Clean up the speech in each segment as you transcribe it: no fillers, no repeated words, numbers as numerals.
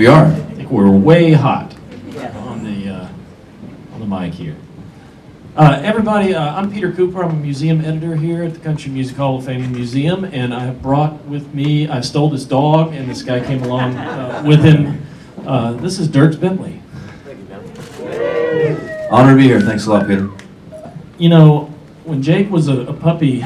We are. I think we're way hot on the mic here. Everybody, I'm Peter Cooper. I'm a museum editor here at the Country Music Hall of Fame Museum, and I have brought with me, I stole this dog, and this guy came along with him. This is Dierks Bentley. Honor to be here. Thanks a lot, Peter. You know, when Jake was a puppy,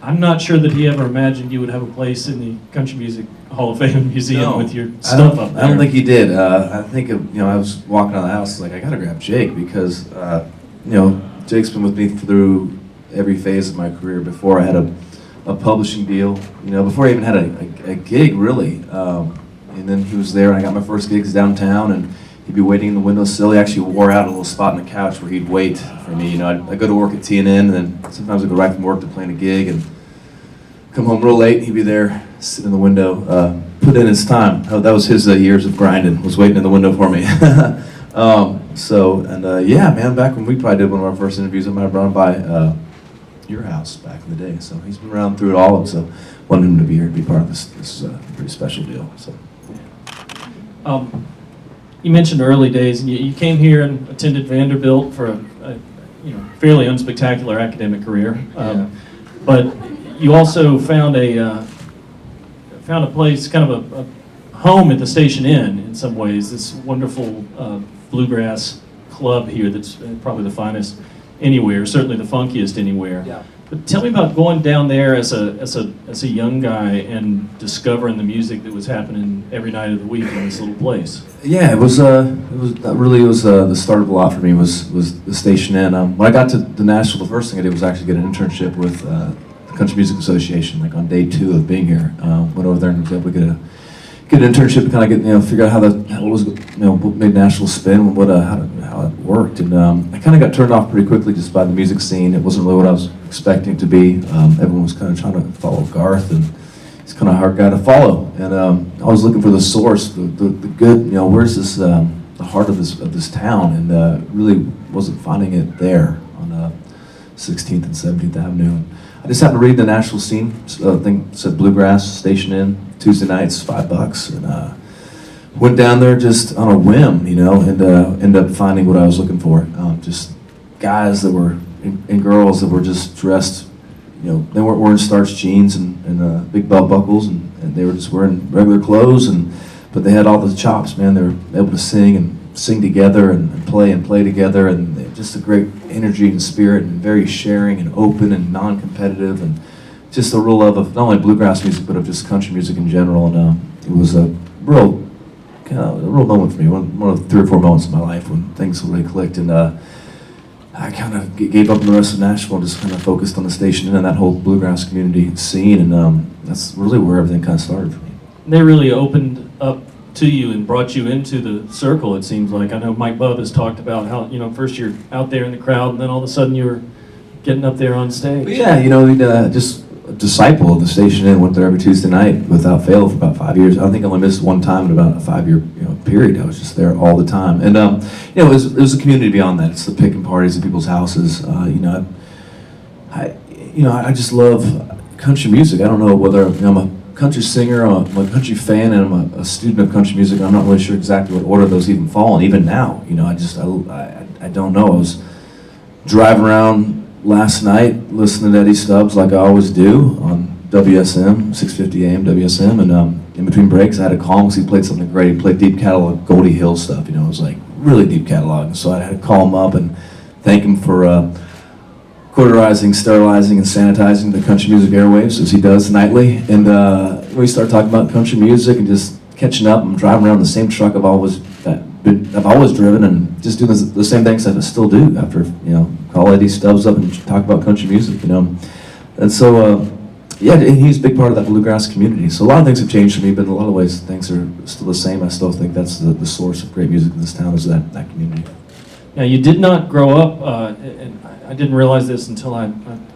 I'm not sure that he ever imagined you would have a place in the Country Music Hall of Fame Museum with your stuff up there. I don't think he did. I think, I was walking out of the house, like, I gotta grab Jake because, Jake's been with me through every phase of my career. Before I had a publishing deal, before I even had a gig, really. And then he was there, and I got my first gigs downtown, and he'd be waiting in the windowsill. He actually wore out a little spot on the couch where he'd wait for me. I'd go to work at TNN, and then sometimes I'd go right from work to playing a gig, and come home real late, and he'd be there, sitting in the window, put in his time. Oh, that was his years of grinding, was waiting in the window for me. Yeah, man, back when we probably did one of our first interviews, I might have brought him by your house back in the day. So he's been around through it all, and so wanted him to be here, to be part of this. This is a pretty special deal. So. You mentioned early days, and you came here and attended Vanderbilt for a fairly unspectacular academic career. But you also found a place, kind of a home at the Station Inn in some ways. This wonderful bluegrass club here that's probably the finest anywhere, certainly the funkiest anywhere. Yeah. But tell me about going down there as a young guy and discovering the music that was happening every night of the week in this little place. Yeah, it was the start of a lot for me. Was the Station Inn. When I got to Nashville, the first thing I did was actually get an internship with the Country Music Association. Like on day 2 of being here, went over there and was able to get an internship and kind of figure out how what made Nashville spin and how it worked. And I kind of got turned off pretty quickly just by the music scene. It wasn't really what I was expecting it to be. Everyone was kind of trying to follow Garth, and he's kind of a hard guy to follow. And I was looking for the source, the good. Where's this the heart of this town? And really wasn't finding it there on 16th and 17th Avenue. And I just happened to read the Nashville scene thing, said bluegrass, Station Inn, Tuesday nights, $5, and went down there just on a whim, and ended up finding what I was looking for. Just guys that were, and girls that were just dressed, they weren't wearing starched jeans and big belt buckles, and they were just wearing regular clothes, but they had all the chops, man. They were able to sing together and play together, and just a great energy and spirit, and very sharing and open and non-competitive, and just a real love of not only bluegrass music but of just country music in general. And it was a real moment for me, one of 3 or 4 moments in my life when things really clicked, and I kind of gave up on the rest of Nashville and just kind of focused on the Station Inn and that whole bluegrass community scene, and that's really where everything kind of started for me. They really opened up to you and brought you into the circle, it seems like. I know Mike Bubb has talked about how, first you're out there in the crowd, and then all of a sudden you were getting up there on stage. But yeah, just a disciple of the Station Inn, went there every Tuesday night without fail for about 5 years. I don't think I only missed one time in about a 5-year period. I was just there all the time. And it was a community beyond that. It's the picking parties at people's houses. I just love country music. I don't know whether I'm a country singer, I'm a country fan, and I'm a student of country music. I'm not really sure exactly what order those even fall in. Even now, I don't know. I was driving around last night listening to Eddie Stubbs like I always do on WSM, 650 AM WSM, and in between breaks I had to call him because he played something great. He played deep catalog, Goldie Hill stuff, it was like really deep catalog. And so I had to call him up and thank him for cauterizing, sterilizing, and sanitizing the country music airwaves as he does nightly. And we started talking about country music and just catching up. I'm driving around the same truck I've always driven, and just doing the same things I still do after, call Eddie Stubbs up and talk about country music, And so, he's a big part of that bluegrass community. So a lot of things have changed for me, but in a lot of ways things are still the same. I still think that's the source of great music in this town, is that community. Now, you did not grow up, and I didn't realize this until I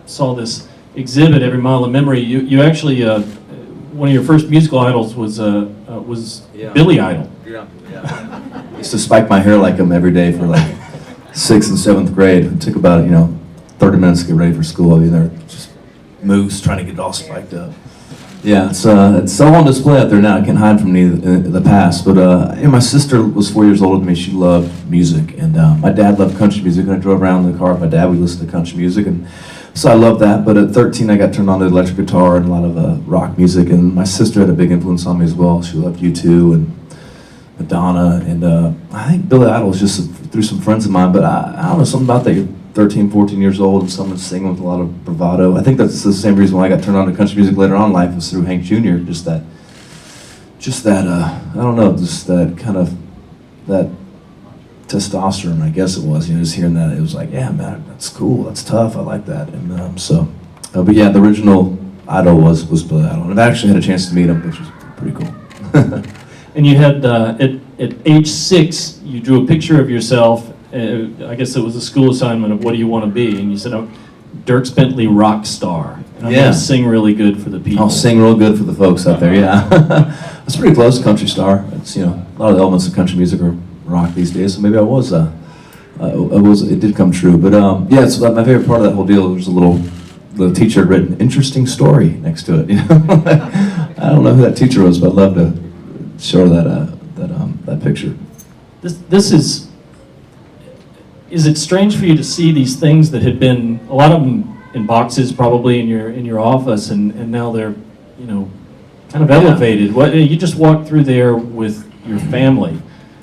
saw this exhibit, Every Mile of Memory. You actually, one of your first musical idols was Billy Idol. Yeah. I used to spike my hair like him every day for like 6th and 7th grade. It took about 30 minutes to get ready for school. I'd be there just moose trying to get it all spiked up. Yeah, it's all on display out there now. I can't hide from any of the past. But my sister was 4 years older than me. She loved music, and my dad loved country music. And I drove around in the car with my dad. We listened to country music, and so I loved that. But at 13, I got turned on to electric guitar and a lot of rock music. And my sister had a big influence on me as well. She loved U2 and Madonna, and I think Billy Idol was just through some friends of mine. But I don't know, something about that. You're 13, 14 years old, and someone's singing with a lot of bravado. I think that's the same reason why I got turned on to country music later on in life, was through Hank Jr. Just that I don't know, just that kind of, that testosterone, I guess it was, just hearing that, it was like, yeah, man, that's cool, that's tough, I like that. And but yeah, the original idol was Billy Idol, and I actually had a chance to meet him, which was pretty cool. And you had, at age 6, you drew a picture of yourself. I guess it was a school assignment of what do you want to be, and you said, oh, Dierks Bentley rock star. And I'm going to sing really good for the people. I'll sing real good for the folks out there, yeah. It's pretty close to country star. It's, a lot of the elements of country music are rock these days, so maybe it did come true. But yeah, so my favorite part of that whole deal was the teacher had written "interesting story" next to it. I don't know who that teacher was, but I'd love to show that picture. This is it strange for you to see these things that had been, a lot of them in boxes probably in your office, and now they're kind of elevated? What, you just walked through there with your family.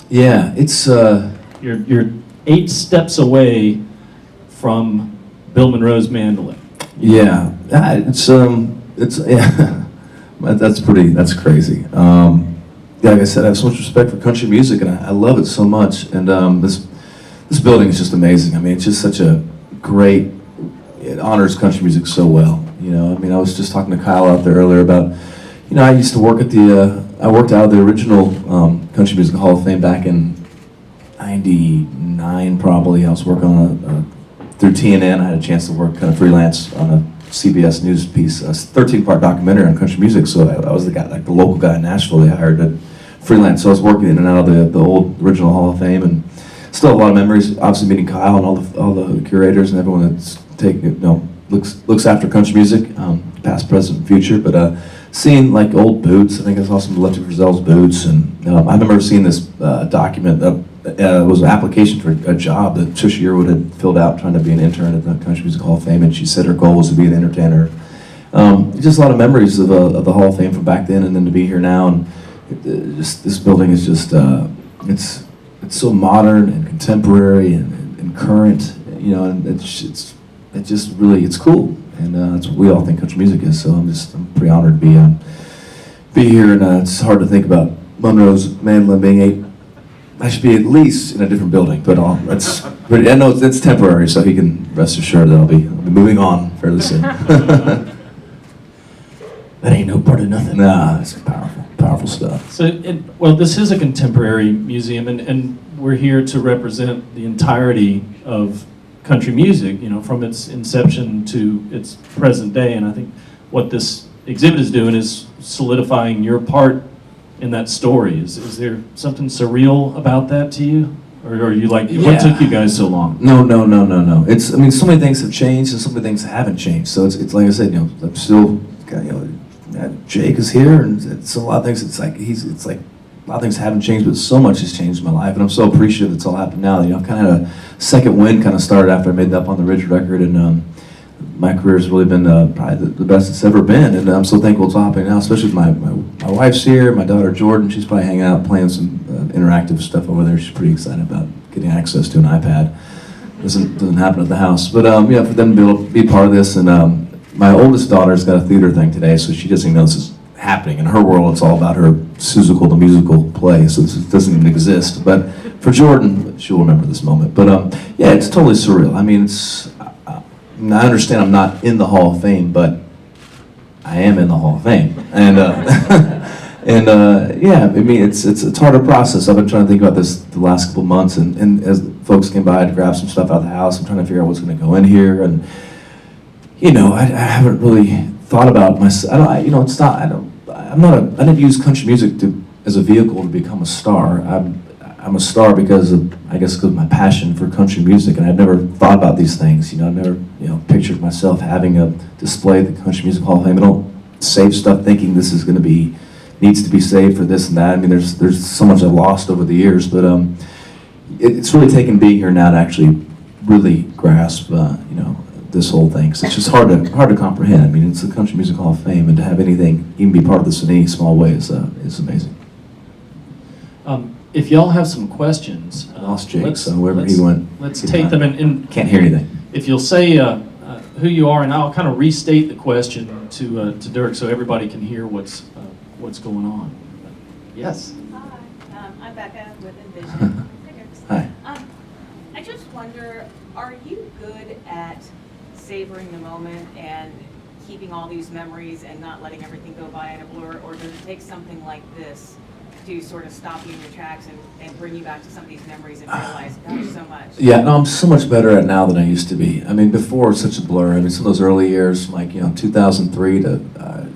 Yeah, it's you're 8 steps away from Bill Monroe's mandolin. Yeah, it's yeah, that's crazy. Like I said, I have so much respect for country music, and I love it so much. And this building is just amazing. I mean, it's just such a great, it honors country music so well. I mean, I was just talking to Kyle out there earlier about, I used to work at I worked out of the original Country Music Hall of Fame back in '99 probably. I was working on through TNN. I had a chance to work kind of freelance on a CBS News piece, a 13-part documentary on country music. So I was the guy, like the local guy in Nashville they hired to freelance. So I was working in and out of the old original Hall of Fame, and still have a lot of memories. Obviously meeting Kyle and all the curators and everyone that's looks after country music, past, present, and future. But seeing like old boots, I think I saw some Lefty Frizzell's boots, and I remember seeing this document. It was an application for a job that Trisha Yearwood had filled out, trying to be an intern at the Country Music Hall of Fame, and she said her goal was to be an entertainer. Just a lot of memories of the Hall of Fame from back then, and then to be here now. And this building is just it's so modern and contemporary and current, and it's just really, it's cool, and that's what we all think country music is. So I'm pretty honored to be here, and it's hard to think about Monroe's mandolin being I should be at least in a different building, but I know it's temporary, so he can rest assured that I'll be moving on fairly soon. That ain't no part of nothing. Nah, it's powerful stuff. So, this is a contemporary museum, and we're here to represent the entirety of country music, from its inception to its present day. And I think what this exhibit is doing is solidifying your part in that story. Is there something surreal about that to you? Or are you like, what took you guys so long? No. It's, so many things have changed and so many things haven't changed. So it's like I said, I'm still, Jake is here, and it's a lot of things. It's like a lot of things haven't changed, but so much has changed in my life, and I'm so appreciative it's all happened now. I've kind of had a second wind kind of started after I made the Up on the Ridge record, and my career has really been probably the best it's ever been, and I'm so thankful it's all happening now, especially with my wife's here, my daughter Jordan. She's probably hanging out playing some interactive stuff over there. She's pretty excited about getting access to an iPad. Doesn't happen at the house, but for them to be able to be part of this, and my oldest daughter's got a theater thing today, so she doesn't even know this is happening. In her world, it's all about her Seussical the musical play, so this doesn't even exist. But for Jordan, she'll remember this moment. But it's totally surreal. I mean, I understand I'm not in the Hall of Fame, but I am in the Hall of Fame, and it's hard to process. I've been trying to think about this the last couple months, and as folks came by to grab some stuff out of the house, I'm trying to figure out what's going to go in here, and I haven't really thought about myself. I didn't use country music as a vehicle to become a star. I'm a star because of my passion for country music, and I've never thought about these things. I've never pictured myself having a display at the Country Music Hall of Fame. save stuff thinking this is going to be, needs to be saved for this and that. I mean, there's so much I've lost over the years, but it's really taken being here now to actually really grasp, you know, this whole thing. 'Cause it's just hard to comprehend. I mean, it's the Country Music Hall of Fame, and to have anything, even be part of this in any small way is amazing. If y'all have some questions, I lost Jake, so wherever he went. Let's take them and Can't hear anything. if you'll say who you are, and I'll kind of restate the question to Dirk so everybody can hear what's going on. Yes. Hi, I'm Becca with Envision. Hi. I just wonder, are you good at savoring the moment and keeping all these memories and not letting everything go by in a blur, or does it take something like this to sort of stop you in your tracks and bring you back to some of these memories and realize, gosh, so much? Yeah, no, I'm so much better at it now than I used to be. I mean, before it's such a blur. I mean, some of those early years, like, you know, 2003 to,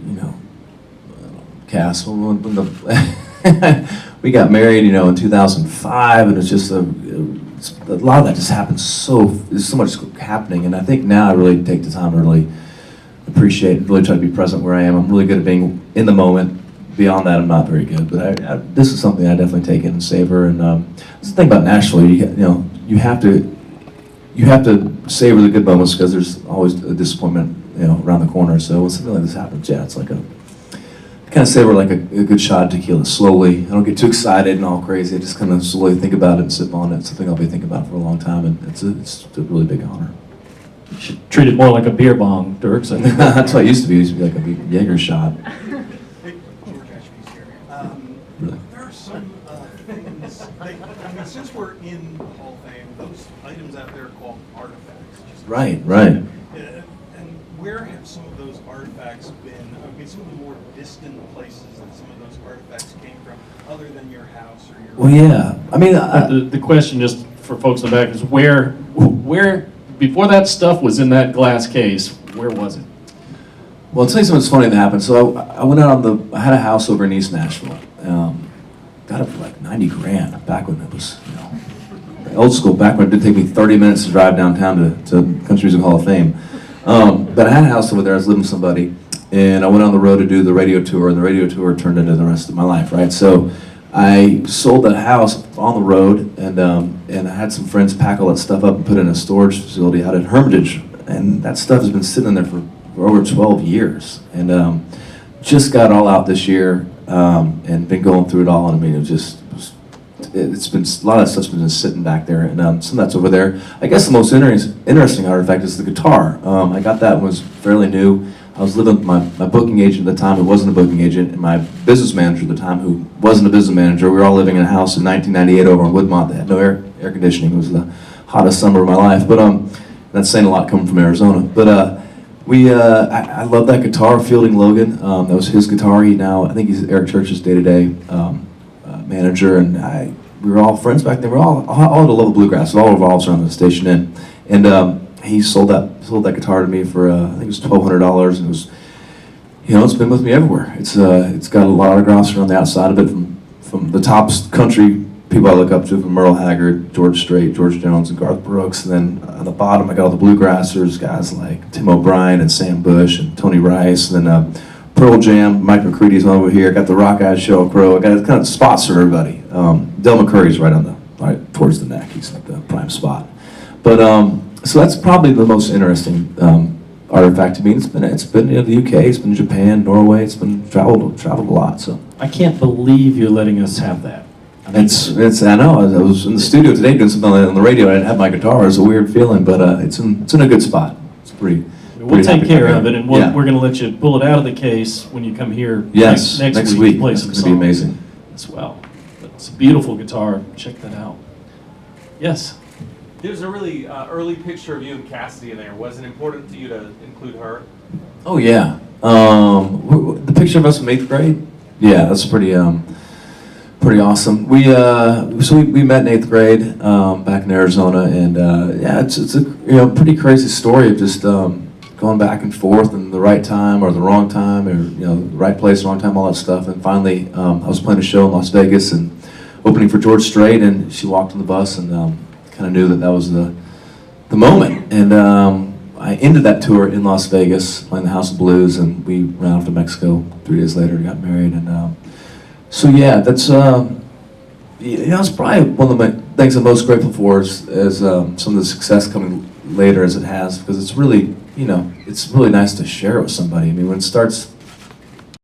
you know, Cass, when the we got married, you know, in 2005, and it's just a lot of that just happens there's so much happening, and I think now I really take the time to really appreciate, really try to be present where I am. I'm really good at being in the moment. Beyond that, I'm not very good, but this is something I definitely take in and savor. And that's the thing about Nashville. You have to savor the good moments because there's always a disappointment, you know, around the corner. So when something like this happens, yeah, it's like I kind of savor like a good shot of tequila slowly. I don't get too excited and all crazy. I just kind of slowly think about it and sip on it. It's something I'll be thinking about for a long time, and it's a really big honor. You should treat it more like a beer bong, Dirk. So That's what it used to be. It used to be like a big Jaeger shot. Really? There are some things, I mean, since we're in the Hall of Fame, those items out there are called artifacts. Right. And where have some of those artifacts been? I mean, some of the more distant places that some of those artifacts came from, other than your house or your... Well, yeah. I mean, the question, just for folks in the back, is where before that stuff was in that glass case, where was it? well, I'll tell you something funny that happened. So I went out I had a house over in East Nashville. Got it for like 90 grand back when it was, you know, old school, back when it did take me 30 minutes to drive downtown to Country Music Hall of Fame. But I had a house over there. I was living with somebody, and I went on the road to do the radio tour, and the radio tour turned into the rest of my life, right? So I sold that house on the road, and I had some friends pack all that stuff up and put it in a storage facility out at Hermitage, and that stuff has been sitting there for over 12 years, and just got it all out this year, and been going through it all, and I mean, it's been, a lot of that stuff's been just sitting back there, and some of that's over there. I guess the most interesting artifact is the guitar. I got that when it was fairly new. I was living with my booking agent at the time who wasn't a booking agent, and my business manager at the time who wasn't a business manager. We were all living in a house in 1998 over in Woodmont that had no air conditioning. It was the hottest summer of my life, but that's saying a lot coming from Arizona. But I love that guitar, Fielding Logan. That was his guitar. I think he's Eric Church's day-to-day manager, and we were all friends back then. We were all had a love of bluegrass. It all revolves around the Station Inn, and he sold that guitar to me for I think it was $1,200, and it was, you know, it's been with me everywhere. It's got a lot of autographs around the outside of it from the top country people I look up to, from Merle Haggard, George Strait, George Jones, and Garth Brooks. And then on the bottom, I got all the bluegrassers, guys like Tim O'Brien and Sam Bush and Tony Rice, and then Pearl Jam, Mike McCready's over here. I got the Rock Eyed Sheryl Crow. I got kind of spots for everybody. Del McCurry's right towards the neck. He's like the prime spot. But so that's probably the most interesting artifact to me. It's been in the UK. It's been in Japan, Norway. It's been traveled a lot. So I can't believe you're letting us have that. I know. I was in the studio today doing something on the radio. I didn't have my guitar. It was a weird feeling, but it's in a good spot. It's pretty. We'll take care of it, and yeah. we're going to let you pull it out of the case when you come here. Yes, next week. to play It's some going to be amazing as well. But it's a beautiful guitar. Check that out. Yes. There's a really early picture of you and Cassidy in there. Was it important to you to include her? Oh yeah. The picture of us in 8th grade. Yeah, that's pretty awesome. We met in 8th grade back in Arizona, and yeah, it's a pretty crazy story of just going back and forth in the right time or the wrong time, or the right place, wrong time, all that stuff. And finally, I was playing a show in Las Vegas and opening for George Strait, and she walked on the bus, and kind of knew that was the moment. And I ended that tour in Las Vegas playing the House of Blues, and we ran off to Mexico 3 days later, got married, and so yeah, that's it's probably one of the things I'm most grateful for is some of the success coming later as it has, because it's really, it's really nice to share it with somebody. I mean, when it starts